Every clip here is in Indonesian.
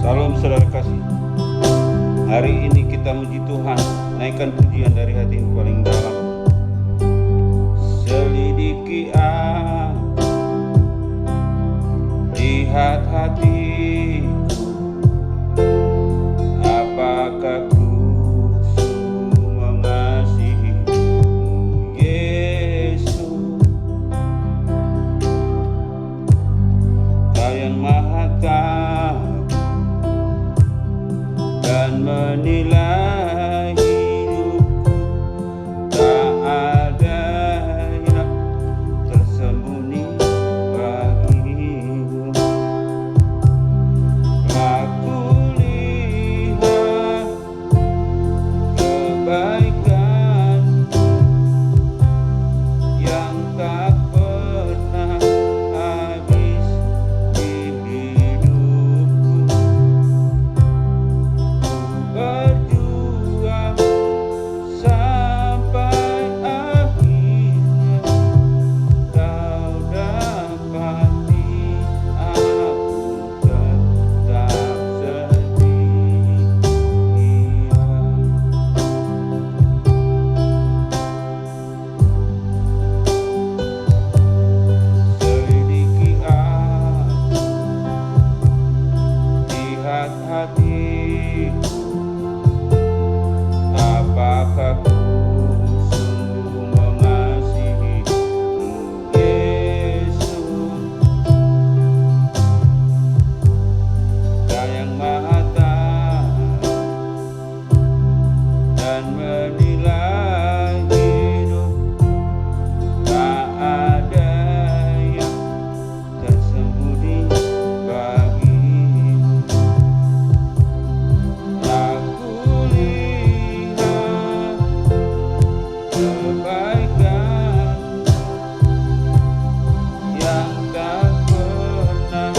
Salam saudara kasih. Hari ini kita muji Tuhan, naikkan pujian dari hati yang paling dalam. Selidiki aku, lihat hatiku, apakah ku sungguh mengasihimu, Yesus, Kau yang Maha Tahu dan menilai hidupku. Tak ada yang tersembunyi bagimu. Aku lihat kebaikan yang tak pernah habis di hidupku. Berjuang sampai akhirnya Kau dapati aku tetap setia. Selidiki aku, lihat hatiku, apakah ku sungguh mengasihimu, Yesus, Kau yang Maha Tahu dan menilai hidupku. Tak ada yang tersembunyi bagimu. Aku lihat kebaikan yang tak pernah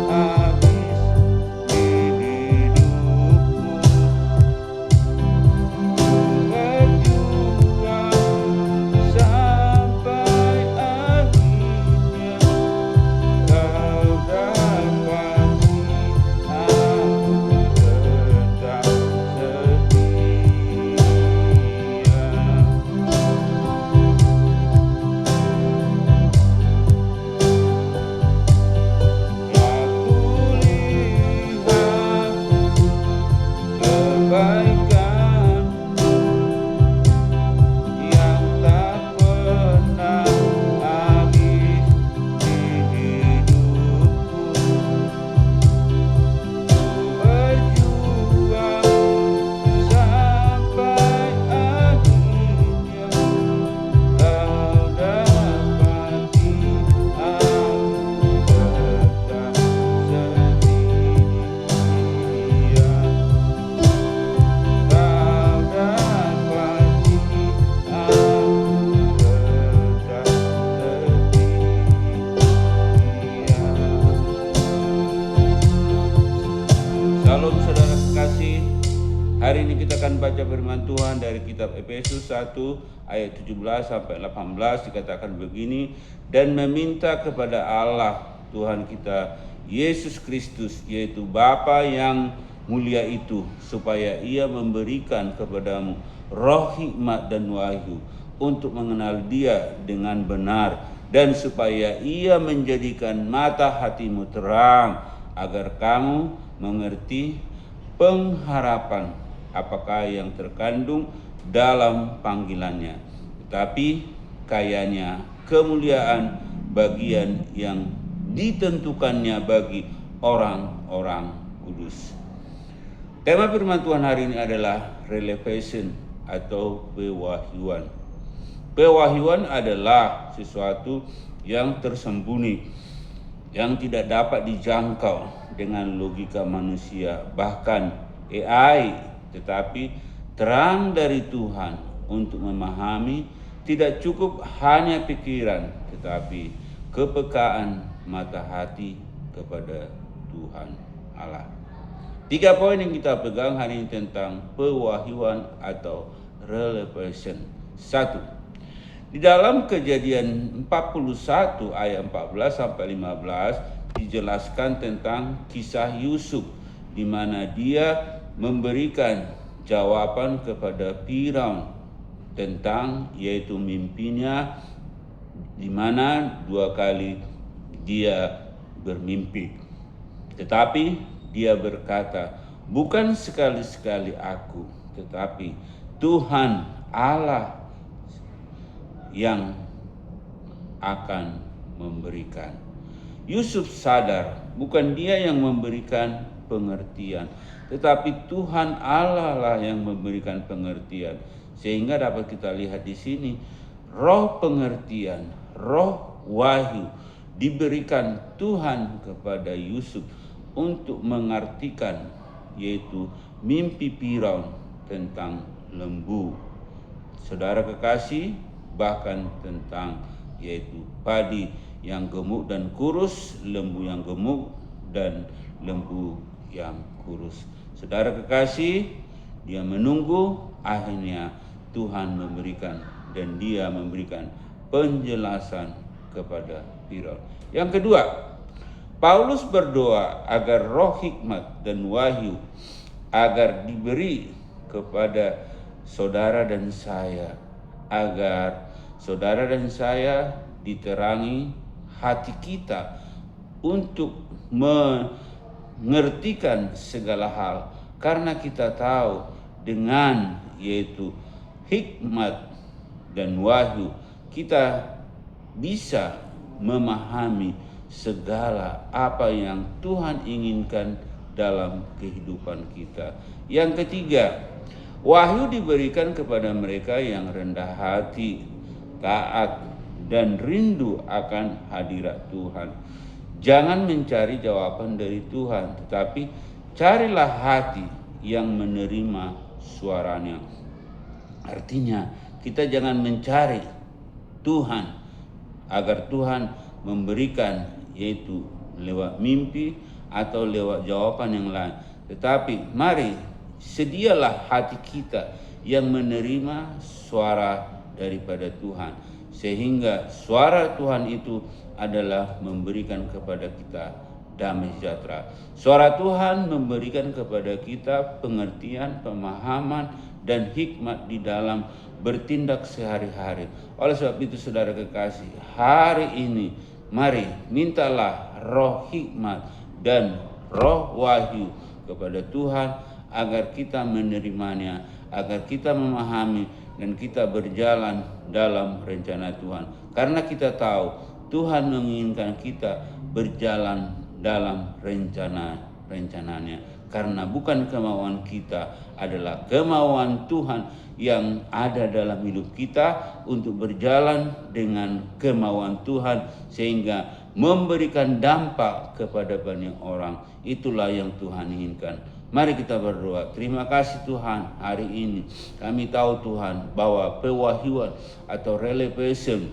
habis di hidupmu. Berjuang sampai akhirnya Kau dapati aku tetap setia. Aku lihat kebaikan yang tak pernah habis di hidupku. Berjuang sampai akhirnya Kau dapati aku tetap setia. Kau dapati aku tetap setia. Salam saudara kekasih. Hari ini kita akan baca firman Tuhan dari kitab Efesus 1 ayat 17 sampai 18. Dikatakan begini, dan meminta kepada Allah Tuhan kita Yesus Kristus, yaitu Bapa yang mulia itu, supaya Ia memberikan kepadamu roh hikmat dan wahyu untuk mengenal Dia dengan benar, dan supaya Ia menjadikan mata hatimu terang, agar kamu mengerti pengharapan apakah yang terkandung dalam panggilannya, tetapi kayanya kemuliaan bagian yang ditentukannya bagi orang-orang kudus. Tema firman Tuhan hari ini adalah revelation atau pewahyuan. Pewahyuan adalah sesuatu yang tersembunyi, yang tidak dapat dijangkau dengan logika manusia, bahkan AI, tetapi terang dari Tuhan untuk memahami tidak cukup hanya pikiran, tetapi kepekaan mata hati kepada Tuhan Allah. 3 poin yang kita pegang hari ini tentang pewahyuan atau revelation. 1. Di dalam Kejadian 41 ayat 14 sampai 15 dijelaskan tentang kisah Yusuf di mana dia memberikan jawaban kepada Firaun tentang yaitu mimpinya, di mana 2 kali dia bermimpi. Tetapi dia berkata, bukan sekali-sekali aku, tetapi Tuhan Allah yang akan memberikan. Yusuf sadar bukan dia yang memberikan pengertian, tetapi Tuhan Allah lah yang memberikan pengertian. Sehingga dapat kita lihat di sini, roh pengertian, roh wahyu diberikan Tuhan kepada Yusuf untuk mengartikan yaitu mimpi Firaun tentang lembu. Saudara kekasih, bahkan tentang yaitu padi yang gemuk dan kurus, lembu yang gemuk dan lembu yang kurus. Saudara kekasih, dia menunggu, akhirnya Tuhan memberikan dan dia memberikan penjelasan kepada Firaun. Yang kedua, Paulus berdoa agar roh hikmat dan wahyu agar diberi kepada saudara dan saya, agar saudara dan saya diterangi hati kita untuk mengertikan segala hal, karena kita tahu dengan yaitu hikmat dan wahyu kita bisa memahami segala apa yang Tuhan inginkan dalam kehidupan kita. Yang ketiga, wahyu diberikan kepada mereka yang rendah hati, taat, dan rindu akan hadirat Tuhan. Jangan mencari jawaban dari Tuhan, tetapi carilah hati yang menerima suaranya. Artinya, kita jangan mencari Tuhan agar Tuhan memberikan yaitu lewat mimpi atau lewat jawaban yang lain. Tetapi mari sedialah hati kita yang menerima suara daripada Tuhan, sehingga suara Tuhan itu adalah memberikan kepada kita damai sejahtera. Suara Tuhan memberikan kepada kita pengertian, pemahaman, dan hikmat di dalam bertindak sehari-hari. Oleh sebab itu saudara kekasih, hari ini mari mintalah roh hikmat dan roh wahyu kepada Tuhan agar kita menerimanya, agar kita memahami dan kita berjalan dalam rencana Tuhan. Karena kita tahu Tuhan menginginkan kita berjalan dalam rencananya. Karena bukan kemauan kita, adalah kemauan Tuhan yang ada dalam hidup kita untuk berjalan dengan kemauan Tuhan sehingga memberikan dampak kepada banyak orang. Itulah yang Tuhan inginkan. Mari kita berdoa. Terima kasih Tuhan, hari ini kami tahu Tuhan bahwa pewahyuan atau revelation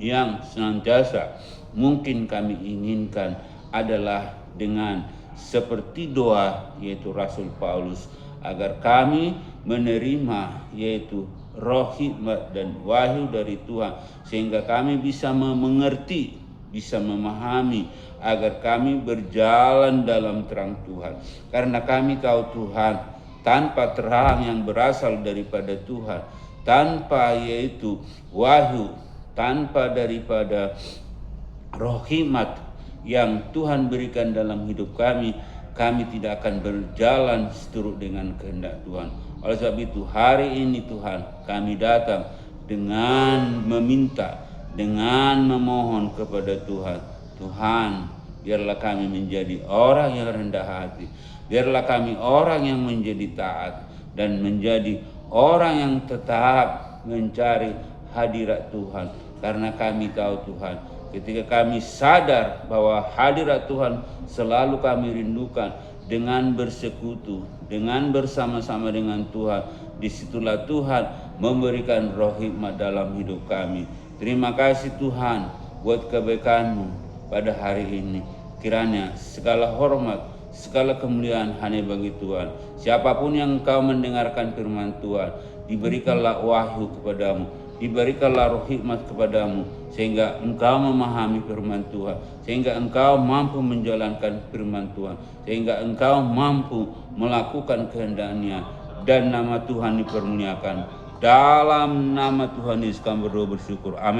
yang senantiasa mungkin kami inginkan adalah dengan seperti doa yaitu Rasul Paulus, agar kami menerima yaitu roh hikmat dan wahyu dari Tuhan sehingga kami bisa mengerti, bisa memahami, agar kami berjalan dalam terang Tuhan. Karena kami tahu Tuhan, tanpa terang yang berasal daripada Tuhan, tanpa yaitu wahyu, tanpa daripada roh hikmat yang Tuhan berikan dalam hidup kami, kami tidak akan berjalan seturut dengan kehendak Tuhan. Oleh sebab itu hari ini Tuhan, kami datang dengan meminta, dengan memohon kepada Tuhan. Tuhan, biarlah kami menjadi orang yang rendah hati. Biarlah kami orang yang menjadi taat dan menjadi orang yang tetap mencari hadirat Tuhan. Karena kami tahu Tuhan, ketika kami sadar bahwa hadirat Tuhan selalu kami rindukan, dengan bersekutu, dengan bersama-sama dengan Tuhan, disitulah Tuhan memberikan roh hikmat dalam hidup kami. Terima kasih Tuhan buat kebaikan-Mu pada hari ini. Kiranya segala hormat, segala kemuliaan hanya bagi Tuhan. Siapapun yang engkau mendengarkan firman Tuhan, diberikanlah wahyu kepadamu, diberikanlah roh hikmat kepadamu, sehingga engkau memahami firman Tuhan, sehingga engkau mampu menjalankan firman Tuhan, sehingga engkau mampu melakukan kehendak-Nya, dan nama Tuhan dipermuliakan. Dalam nama Tuhan Yesus kami berdoa bersyukur. Amin.